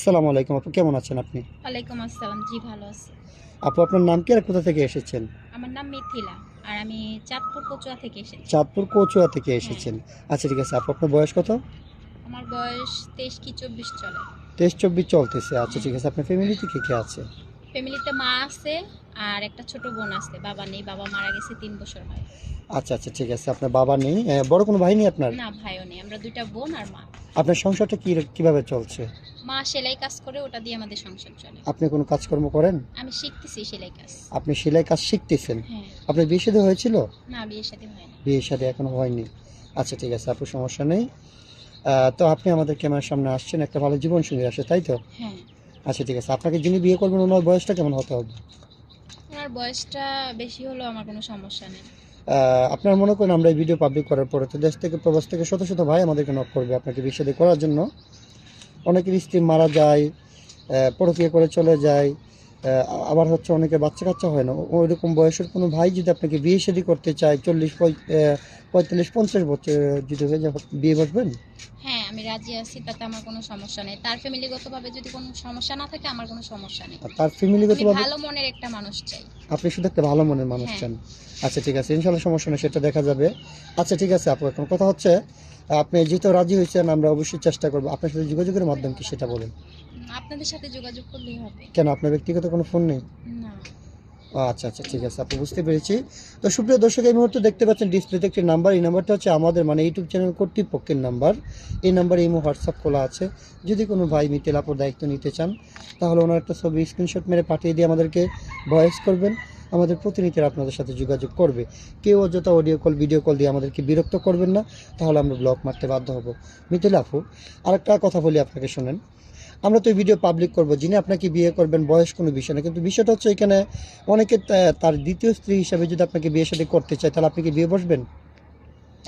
আসসালামু আলাইকুম আপু, কেমন আছেন আপনি? ওয়ালাইকুম আসসালাম। জি, ভালো আছি। আপু, আপনার নাম কি আর কোথা থেকে এসেছেন? আমার নাম মিথিলা। আর আমি চাঁদপুর কচুয়া থেকে এসেছি। চাঁদপুর কচুয়া থেকে হ্যাঁ, এসেছেন। আচ্ছা, ঠিক আছে আপু, আপনার বয়স কত? আমার বয়স 23 কি 24 চলে। 23-24 চলতেছে। আচ্ছা, হ্যাঁ, ঠিক আছে। আপনার ফ্যামিলিতে কে আছে? ফ্যামিলিতে মা আছে আর একটা ছোট বোন আছে। বাবা নেই, বাবা মারা গেছে 3 বছর হয়। আচ্ছা আচ্ছা, ঠিক আছে। আপনার বাবা নেই, বড় কোনো ভাই নেই আপনার? না, ভাইও নেই। আমরা দুইটা বোন আর মা। আপনার সংসারটা কিভাবে চলছে? মা সেলাই কাজ করে, ওটা দিয়ে আমাদের সংসার চলে। আপনি কোনো কাজকর্ম করেন? আমি শিখতেছি সেলাই কাজ। আপনি সেলাই কাজ শিখতেছেন? হ্যাঁ। আপনার বিয়ে শাদী হয়েছিল? না, বিয়ে শাদী হয় না। বিয়ে শাদী এখনো হয়নি। আচ্ছা, ঠিক আছে আপু, সমস্যা নেই। তো আপনি আমাদের ক্যামেরার সামনে আসছেন একটা ভালো জীবন সঙ্গী আসে, তাই তো? হ্যাঁ। আচ্ছা, ঠিক আছে। আপনাকে যিনি বিয়ে করবেন ওনার বয়সটা কেমন হতে হবে? ওনার বয়সটা বেশি হলেও আমার কোনো সমস্যা নেই। আপনারা মনে করেন আমরা এই ভিডিও পাবলিক করার পরে তো দেশ থেকে প্রবাস থেকে শত শত ভাই আমাদেরকে নক করবে আপনাকে বিয়ে শাদী করার জন্য। অনেকের স্ত্রী মারা যায়, পরকীয়া করে চলে যায়, আবার হচ্ছে অনেকে বাচ্চা কাচ্চা হয় না। ওই রকম বয়সের কোনো ভাই যদি আপনাকে বিয়ে শাদী করতে চায় 40-45-50 বছর যদি হয়ে যায়, বিয়ে বসবেন? হ্যাঁ, আমি রাজি আছি, তাতে আমার কোনো সমস্যা নেই। তার ফ্যামিলিগতভাবে যদি কোনো সমস্যা না থাকে, আমার কোনো সমস্যা নেই। আর তার আমি ফ্যামিলিগতভাবে ভালো মনের একটা মানুষ চাই। আপনি শুধু একটা ভালো মনের মানুষ হ্যাঁ। চান। আচ্ছা, ঠিক আছে, ইনশাল্লাহ সমস্যা নেই, সেটা দেখা যাবে। আচ্ছা, ঠিক আছে আপু, এখন কথা হচ্ছে আপনি যেহেতু রাজি হয়েছেন আমরা অবশ্যই চেষ্টা করবো। আপনার সাথে যোগাযোগের মাধ্যম কি সেটা বলুন। আপনাদের সাথে যোগাযোগ করলেই হবে। কেন, আপনার ব্যক্তিগত কোনো ফোন নেই? না। আচ্ছা আচ্ছা, ঠিক আছে আপু, বুঝতে পেরেছি। তো সুপ্রিয় দর্শক, এই মুহূর্তে দেখতে পাচ্ছেন ডিসপ্লেতে একটি নাম্বার। এই নাম্বারটা হচ্ছে আমাদের ইউটিউব চ্যানেল কর্তৃপক্ষের নাম্বার। এই নাম্বারে ইমো হোয়াটসঅ্যাপ খোলা আছে। যদি কোনো ভাই মিথিলা আপুর দায়িত্ব নিতে চান তাহলে ওনার একটা ছবি স্ক্রিনশট মেরে পাঠিয়ে দিয়ে আমাদেরকে ভয়েস করবেন। আমাদের প্রতিনিধিরা আপনাদের সাথে যোগাযোগ করবে। কেউ অযথা অডিও কল ভিডিও কল দিয়ে আমাদেরকে বিরক্ত করবেন না, তাহলে আমরা ব্লক মারতে বাধ্য হব। মিথিলা আপু, আরেকটা কথা বলি আপনাকে, শোনেন। আমরা তো এই ভিডিও পাবলিক করব, যিনি আপনাকে বিয়ে করবেন বয়স কোনো বিষয় না, কিন্তু বিষয়টা হচ্ছে এখানে অনেকে তার দ্বিতীয় স্ত্রী হিসাবে যদি আপনাকে বিয়ে সাথে করতে চায় তাহলে আপনি কি বিয়ে বসবেন?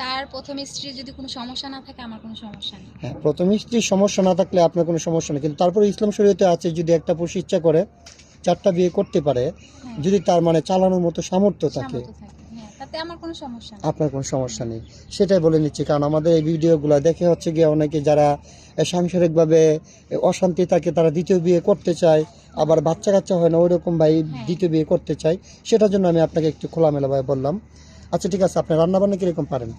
তার প্রথম স্ত্রীর যদি কোনো সমস্যা না থাকে, আমার কোনো সমস্যা নেই। হ্যাঁ, প্রথম স্ত্রীর সমস্যা না থাকলে আপনার কোনো সমস্যা নেই, কিন্তু তারপরে ইসলাম শরীয়তে আছে যদি একটা পুরুষ ইচ্ছা করে 4টা বিয়ে করতে পারে, হ্যাঁ, যদি তার চালানোর মতো সামর্থ্য থাকে, সামর্থ্য থাকে। হ্যাঁ, তাতে আমার কোনো সমস্যা নেই। আপনার কোনো সমস্যা নেই। সেটাই বলে নিচ্ছি, কারণ আমাদের এই ভিডিওগুলো দেখে হচ্ছে গিয়ে অনেকে যারা সাংসারিকভাবে অশান্তি থাকে তারা দ্বিতীয় বিয়ে করতে চায়, আবার বাচ্চা কাচ্চা হয় না ওই রকম ভাই হ্যাঁ। দ্বিতীয় বিয়ে করতে চায়। সেটার জন্য আমি আপনাকে একটু খোলামেলাভাবে বললাম। আচ্ছা, ঠিক আছে, আপনি রান্নাবান্না কীরকম পারেন?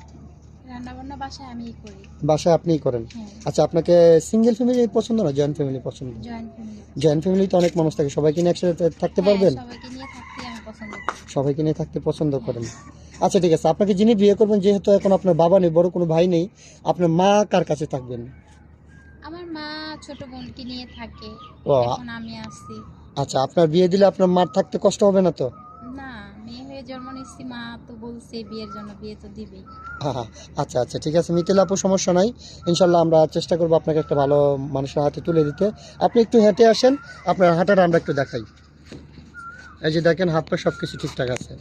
রান্না বান্না বাসায় আমিই করি। বাসায় আপনিই করেন? হ্যাঁ। আচ্ছা, আপনাকে সিঙ্গেল ফ্যামিলি পছন্দ না জয়েন্ট ফ্যামিলি পছন্দ? Joint family. জয়েন্ট ফ্যামিলিতে অনেক মানুষ থাকে, সবাইকে নিয়ে একসাথে থাকতে হ্যাঁ, পারবেন? সবাইকে নিয়ে থাকতে আমি পছন্দ করি। সবাইকে নিয়ে থাকতে পছন্দ করেন। আচ্ছা, ঠিক আছে, আপনাকে যিনি বিয়ে করবেন, যেহেতু এখন আপনার বাবা নেই, বড় কোনো ভাই নেই, আপনার মা কার কাছে থাকবেন? আমার মা ছোট বোনকে নিয়ে থাকে। ও, এখন আমি আছি। আচ্ছা, আপনার বিয়ে দিলে আপনার মার থাকতে কষ্ট হবে না তো? না, মেয়ে হয়ে জন্ম নিচ্ছি, মা তো বলছে বিয়ের জন্য, বিয়ে তো দিবেই। হ্যাঁ হ্যাঁ, আচ্ছা আচ্ছা, ঠিক আছে মিথিলা আপু, সমস্যা নাই। ইনশাল্লাহ আমরা চেষ্টা করবো আপনাকে একটা ভালো মানুষের হাতে তুলে দিতে। আপনি একটু হেঁটে আসেন, আপনার হাঁটাটা আমরা একটু দেখাই। এই যে দেখেন, হাত পা সব কিছু ঠিকঠাক আছে।